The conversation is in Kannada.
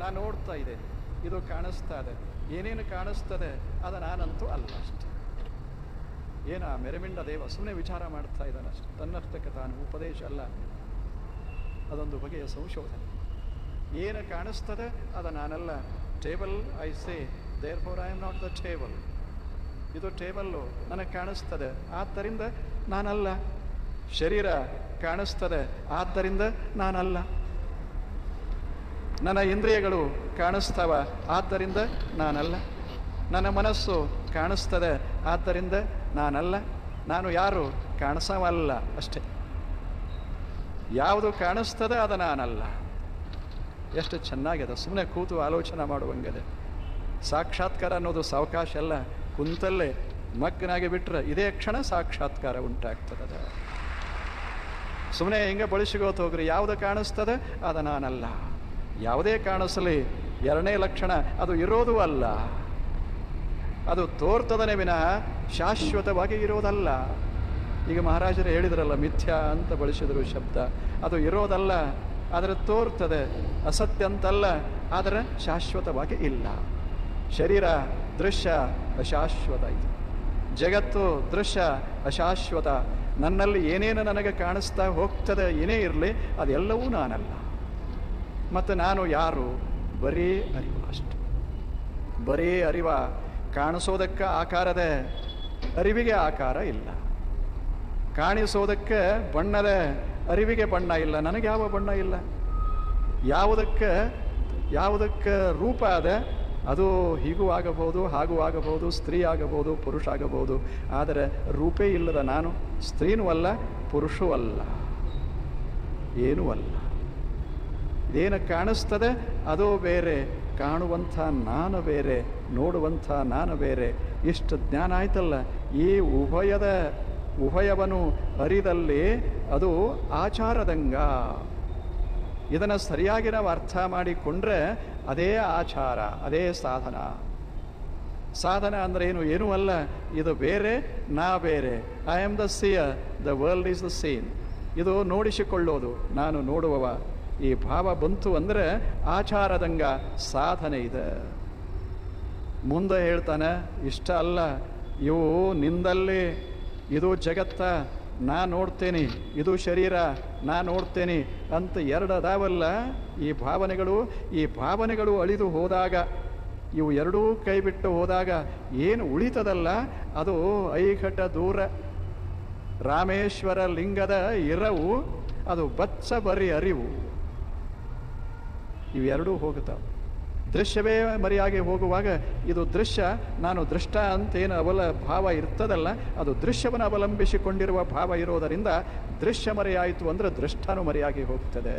ನಾನು ನೋಡ್ತಾ ಇದ್ದೇನೆ, ಇದು ಕಾಣಿಸ್ತಾ ಇದೆ. ಏನೇನು ಕಾಣಿಸ್ತದೆ ಅದು ನಾನಂತೂ ಅಲ್ಲ ಅಷ್ಟೆ. ಏನ ಮೆರಮಿಂಡ ದೇವ ಸುಮ್ಮನೆ ವಿಚಾರ ಮಾಡ್ತಾ ಇದ್ದಾನಷ್ಟೆ, ತನ್ನರ್ಥಕ್ಕೆ ತಾನು ಉಪದೇಶ ಅಲ್ಲ, ಅದೊಂದು ಬಗೆಯ ಸಂಶೋಧನೆ. ಏನು ಕಾಣಿಸ್ತದೆ ಅದು ನಾನಲ್ಲ. Table I say there for I am not the table. ಇದು ಟೇಬಲ್ಲು ನನಗೆ ಕಾಣಿಸ್ತದೆ, ಆದ್ದರಿಂದ ನಾನಲ್ಲ. ಶರೀರ ಕಾಣಿಸ್ತದೆ, ಆದ್ದರಿಂದ ನಾನಲ್ಲ. ನನ್ನ ಇಂದ್ರಿಯಗಳು ಕಾಣಿಸ್ತವ, ಆದ್ದರಿಂದ ನಾನಲ್ಲ. ನನ್ನ ಮನಸ್ಸು ಕಾಣಿಸ್ತದೆ, ಆದ್ದರಿಂದ ನಾನಲ್ಲ. ನಾನು ಯಾರು? ಕಾಣಿಸವಲ್ಲ ಅಷ್ಟೇ. ಯಾವುದು ಕಾಣಿಸ್ತದೆ ಅದು ನಾನಲ್ಲ. ಎಷ್ಟು ಚೆನ್ನಾಗಿದೆ, ಸುಮ್ಮನೆ ಕೂತು ಆಲೋಚನೆ ಮಾಡುವಂಗಿದೆ. ಸಾಕ್ಷಾತ್ಕಾರ ಅನ್ನೋದು ಸಾವಕಾಶ ಅಲ್ಲ, ಕುಂತಲ್ಲೇ ಮಗ್ನಾಗಿ ಬಿಟ್ಟರೆ ಇದೇ ಕ್ಷಣ ಸಾಕ್ಷಾತ್ಕಾರ ಉಂಟಾಗ್ತದೆ. ಸುಮ್ಮನೆ ಹಿಂಗೆ ಬಳಸಿಗೋತು ಹೋಗ್ರಿ, ಯಾವುದು ಕಾಣಿಸ್ತದೆ ಅದು ನಾನಲ್ಲ. ಯಾವುದೇ ಕಾಣಿಸಲಿ, ಎರಡನೇ ಲಕ್ಷಣ ಅದು ಇರೋದು ಅಲ್ಲ, ಅದು ತೋರ್ತದನೇ ವಿನಃ ಶಾಶ್ವತವಾಗಿ ಇರೋದಲ್ಲ. ಈಗ ಮಹಾರಾಜರು ಹೇಳಿದ್ರಲ್ಲ, ಮಿಥ್ಯಾ ಅಂತ ಬಳಸಿದರು ಶಬ್ದ. ಅದು ಇರೋದಲ್ಲ, ಆದರೆ ತೋರ್ತದೆ. ಅಸತ್ಯ ಅಂತಲ್ಲ, ಆದರೆ ಶಾಶ್ವತವಾಗಿ ಇಲ್ಲ. ಶರೀರ ದೃಶ್ಯ ಅಶಾಶ್ವತ ಇದೆ, ಜಗತ್ತು ದೃಶ್ಯ ಅಶಾಶ್ವತ. ನನ್ನಲ್ಲಿ ಏನೇನು ನನಗೆ ಕಾಣಿಸ್ತಾ ಹೋಗ್ತದೆ, ಏನೇ ಇರಲಿ ಅದೆಲ್ಲವೂ ನಾನಲ್ಲ. ಮತ್ತು ನಾನು ಯಾರು? ಬರೀ ಅರಿವು ಅಷ್ಟೆ. ಬರೀ ಅರಿವ. ಕಾಣಿಸೋದಕ್ಕೆ ಆಕಾರದೆ, ಅರಿವಿಗೆ ಆಕಾರ ಇಲ್ಲ. ಕಾಣಿಸೋದಕ್ಕೆ ಬಣ್ಣದ, ಅರಿವಿಗೆ ಬಣ್ಣ ಇಲ್ಲ. ನನಗೆ ಯಾವ ಬಣ್ಣ ಇಲ್ಲ. ಯಾವುದಕ್ಕೆ ರೂಪ ಅದ, ಅದು ಹೀಗೂ ಆಗಬಹುದು, ಹಾಗೂ ಆಗಬಹುದು, ಸ್ತ್ರೀ ಆಗಬಹುದು, ಪುರುಷ ಆಗಬಹುದು. ಆದರೆ ರೂಪೇ ಇಲ್ಲದ ನಾನು ಸ್ತ್ರೀನೂ ಅಲ್ಲ, ಪುರುಷೂ ಅಲ್ಲ, ಏನೂ ಅಲ್ಲ. ಇದೇನು ಕಾಣಿಸ್ತದೆ ಅದು ಬೇರೆ, ಕಾಣುವಂಥ ನಾನು ಬೇರೆ, ನೋಡುವಂಥ ನಾನು ಬೇರೆ. ಇಷ್ಟು ಜ್ಞಾನ ಆಯ್ತಲ್ಲ. ಈ ಉಭಯವನ್ನು ಅರಿದಲ್ಲಿ ಅದು ಆಚಾರದಂಗ. ಇದನ್ನು ಸರಿಯಾಗಿ ನಾವು ಅರ್ಥ ಮಾಡಿಕೊಂಡ್ರೆ ಅದೇ ಆಚಾರ, ಅದೇ ಸಾಧನ. ಸಾಧನ ಅಂದರೆ ಏನೂ ಅಲ್ಲ, ಇದು ಬೇರೆ, ನಾ ಬೇರೆ. I am the seer, the world is the scene. ಇದು ನೋಡಿಸಿಕೊಳ್ಳೋದು, ನಾನು ನೋಡುವವ. ಈ ಭಾವ ಬಂತು ಅಂದರೆ ಆಚಾರದಂಗ ಸಾಧನೆ ಇದೆ. ಮುಂದೆ ಹೇಳ್ತಾನೆ, ಇಷ್ಟ ಅಲ್ಲ, ಇವು ನಿಂದಲ್ಲಿ, ಇದು ಜಗತ್ತ ನಾ ನೋಡ್ತೇನೆ, ಇದು ಶರೀರ ನಾ ನೋಡ್ತೇನೆ ಅಂತ ಎರಡು ಅದಾವಲ್ಲ ಈ ಭಾವನೆಗಳು ಅಳಿದು ಹೋದಾಗ, ಇವು ಎರಡೂ ಕೈ ಬಿಟ್ಟು ಹೋದಾಗ ಏನು ಉಳಿತದಲ್ಲ ಅದು ಐಘಟ ದೂರ ರಾಮೇಶ್ವರ ಲಿಂಗದ ಇರವು, ಅದು ಬಚ್ಚ ಬರಿ ಅರಿವು. ಇವೆರಡೂ ಹೋಗುತ್ತಾವೆ. ದೃಶ್ಯವೇ ಮರೆಯಾಗಿ ಹೋಗುವಾಗ ಇದು ದೃಶ್ಯ, ನಾನು ದೃಷ್ಟ ಅಂತೇನು ಭಾವ ಇರ್ತದಲ್ಲ, ಅದು ದೃಶ್ಯವನ್ನು ಅವಲಂಬಿಸಿಕೊಂಡಿರುವ ಭಾವ ಇರೋದರಿಂದ ದೃಶ್ಯ ಮರೆಯಾಯಿತು ಅಂದರೆ ದೃಷ್ಟನೂ ಮರೆಯಾಗಿ ಹೋಗ್ತದೆ.